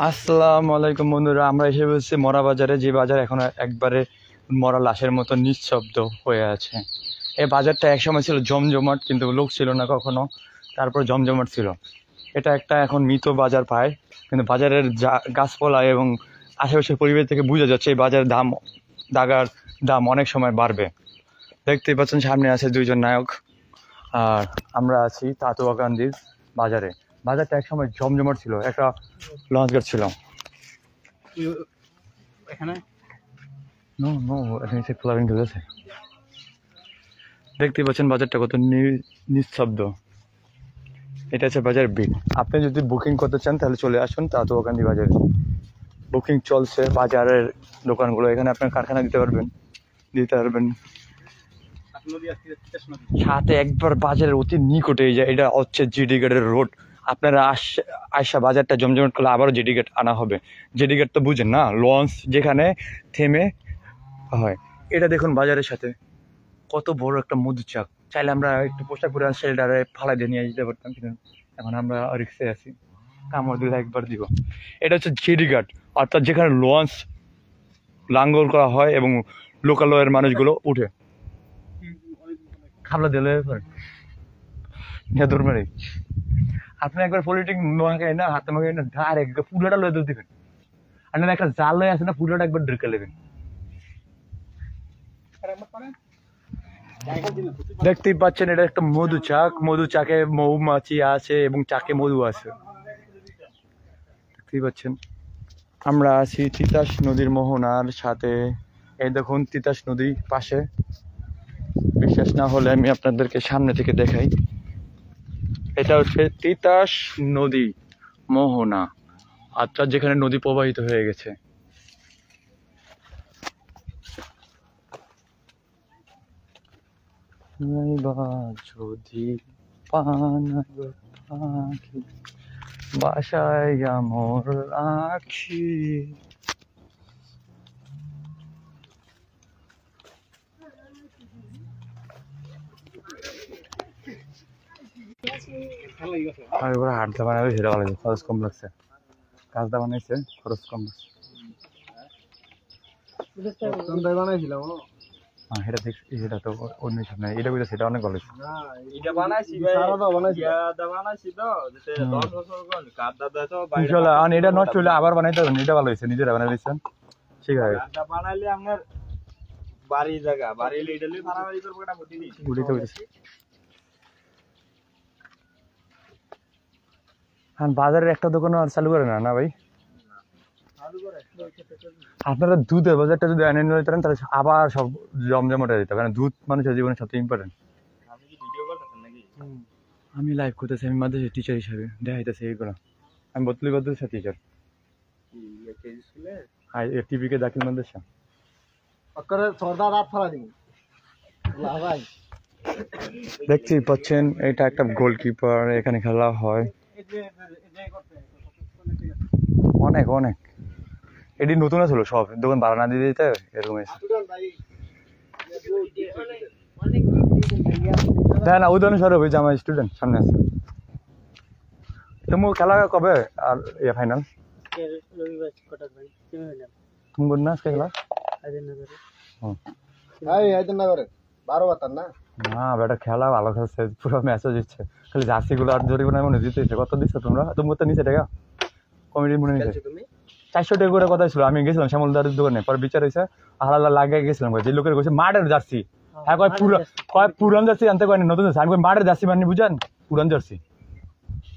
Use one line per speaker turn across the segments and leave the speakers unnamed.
আসসালামু আলাইকুম বন্ধুরা, আমরা এসে বলছি মরা বাজারে, যে বাজার এখন একবারে মরা লাশের মতো নিঃশব্দ হয়ে আছে। এই বাজারটা একসময় ছিল জমজমাট, কিন্তু লোক ছিল না কখনো, তারপর জমজমাট ছিল। এটা একটা এখন মৃত বাজার পায়, কিন্তু বাজারের গাছপালা এবং আশেপাশের পরিবেশ থেকে বোঝা যাচ্ছে এই বাজারের দাগার দাম অনেক সময় বাড়বে। দেখতেই পাচ্ছেন সামনে আছে দুইজন নায়ক, আর আমরা আছি তাতুয়া গান্ধীর বাজারে। বাজারটা একসময় জমজমাট ছিল, একটা লঞ্চ ঘাট ছিল। দেখতে পাচ্ছেন বাজারটা কত নিঃশব্দ। এটা হচ্ছে বাজার বিট। আপনি যদি বুকিং করতে চান তাহলে চলে আসুন তাতুয়া গান্ধী বাজারে। বুকিং চলছে বাজারের দোকানগুলো, এখানে আপনার কারখানা দিতে পারবেন। সাথে একবার বাজারের অতি নিকটে এটা হচ্ছে জিডি গেটের রোড। আপনারা আয়সা বাজারটা জমজমাট করলে আবারও জিডি গেট আনা হবে। জিডি গেট তো বুঝেন না, লঞ্চ যেখানে থেমে হয়। এটা দেখুন বাজারের সাথে কত বড় একটা মধু চাক। চাইলে আমরা একটু পোশাক পরে শেল্টারে ফালাই দিয়ে নিয়ে যেতে পারতাম, কিন্তু এখন আমরা রিক্সে আছি। কামড় দিলে একবার দিব। এটা হচ্ছে জিডি ঘাট, অর্থাৎ যেখানে লঞ্চ লাঙ্গল করা হয় এবং লোকালয়ের মানুষগুলো উঠে। খাবলা দিলে দূর মারি আপনি একবার পলিটিক মাখাই না, হাতে মাখাই না, ডাইরেক্ট পুরোটা লয়ে দূর দিবেন। আর না একটা জাল লয়ে আছে না, পুরোটা একবার ঢুকে নেবেন। দেখতেই পাচ্ছেন এটা একটা মধু চাক। মধু চাকে মৌমাছি আছে এবং চাকে মধু আছে। দেখতেই পাচ্ছেন আমরা আছি তিতাস নদীর মোহনার সাথে। এই দেখুন তিতাস নদী পাশে। বিশ্বাস না হলে আমি আপনাদেরকে সামনে থেকে দেখাই। এটা হচ্ছে তিতাস নদী মোহনা, অর্থাৎ যেখানে নদী প্রবাহিত হয়ে গেছে। যদি পাখি বাসায় মোর আখি। হাটটা বানাবে সেটা ভালো, খরচ কম লাগছে। কাজটা বানাইছে খরচ কম লাগছে। এটা দেখছি, এটা তো অন্য সামনে এটা বুঝে সেটা অনেক ভালো। এটা নষ্ট হলে আবার বানাইতে হবে, এটা ভালো হয়েছে, নিজেরা বানাই দিচ্ছেন ঠিক আছে। বাজারের একটা দোকানও আর চালু করে না ভাই। আপনারা দুধের বাজারটা যদি এনে নিতে পারেন তাহলে আবার সব জমজমাট হয়ে যেত, কারণ দুধ মানুষের জীবনে সবচেয়ে ইম্পর্টেন্ট। আমি লাইভ করতেছি, আমি মাদ্রাসা টিচার হিসাবে দেখাইতেছি এইগুলো। আমি বদলি মাদ্রাসা টিচার, টিভিকে দাখিল মাদ্রাসা। দেখতেই পাচ্ছেন এটা একটা গোলকিপার, এখানে খেলা হয় অনেক অনেক। এটি নতুন ছিল, সব দোকান ভাড়া না দিয়ে দিতে এরকম দেখ না। উদাহরণস্বরূপ যে আমার স্টুডেন্ট সামনে আছে। তুমি খেলা কবে আর ফাইনাল তুমি বল না আজকে খেলা? না বেটা খেলা ভালো খেলছে, পুরো ম্যাচও জিতছে। খালি জার্সি গুলো আর জরিমানা মনে জিতেছে। কত দিচ্ছ তোমরা? তুমি তো নিচে টাকা কমিটির মনে নিচে 400 টাকা করে কথা ছিল। আমি গেছিলাম শ্যামলদারের দোকানে, পরে বিচার হয়েছে আলাদা লাগে গেছিলাম। যে লোকের কইছে মাঠের জার্সি, হ্যাঁ কয় পুরান জার্সি আনতে কয় নতুন জার্সি। আমি কই মাঠের জার্সি মানে বুঝেন পুরান জার্সি।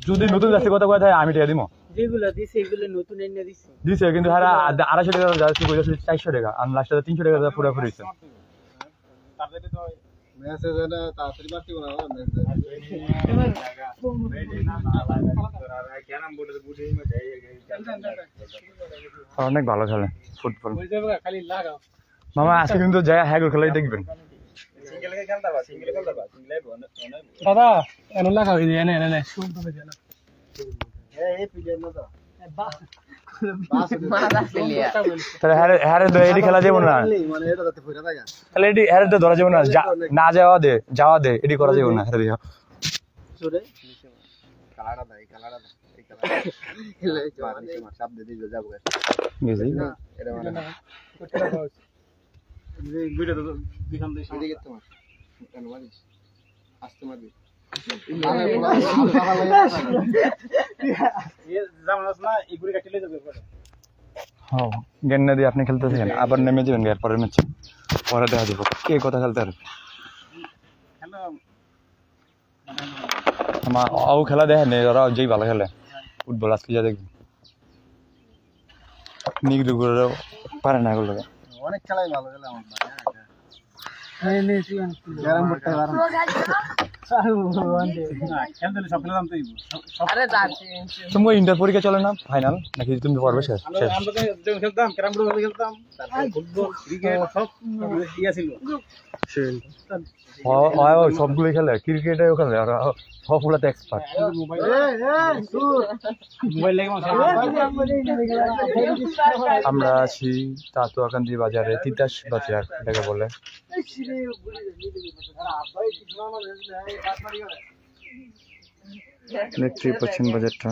যদি নতুন জার্সি কথা কয় আমি টাকা দিব। দিছে কিন্তু 250 টাকা জার্সি কইছে 400 টাকা, আর লাস্টে 300 টাকা পুরোপুরি হয়েছে। অনেক ভালো খেলে ফুটবল মামা। আজকে কিন্তু যাই হ্যাঁ খেলাই দেখবেন। দাদা এনে লাগাও, এনে এনে খেলা যাবো না, তাহলে এটি হ্যারে তো ধরা যাবো না। না যাওয়া দে এটি করা যাবো না। গেছি হ্যাঁ গেন্না দিয়ে আপনি খেলতে থাকেন আবার নেমে যাবেন এর পরের ম্যাচে পরে দেখা দিব কে কথা খেলতে পারবে আমার ও খেলা দেখেন ওরা যেই ভালো খেলে ফুটবল আজকে যা দেখবেন নিক দুপুরেও পারে না এগুলো
অনেক খেলাই ভালো খেলে আমার গ্যারাম করতে পারেন
তুমি ইন্টার পরীক্ষা চলে না ফাইনাল নাকি তুমি পড়বে শেষ
খেলতাম ক্যারাম বোর্ড খেলতাম ফুটবল ক্রিকেট সব ইয়া ছিল
সবগুলোই খেলে ক্রিকেটেও খেলে আর সবগুলোতে এক্সপার্ট আমরা আছি তাতুয়াকান্দি বাজারে তিতাস বাজার এটাকে বলে দেখতেই পাচ্ছেন বাজারটা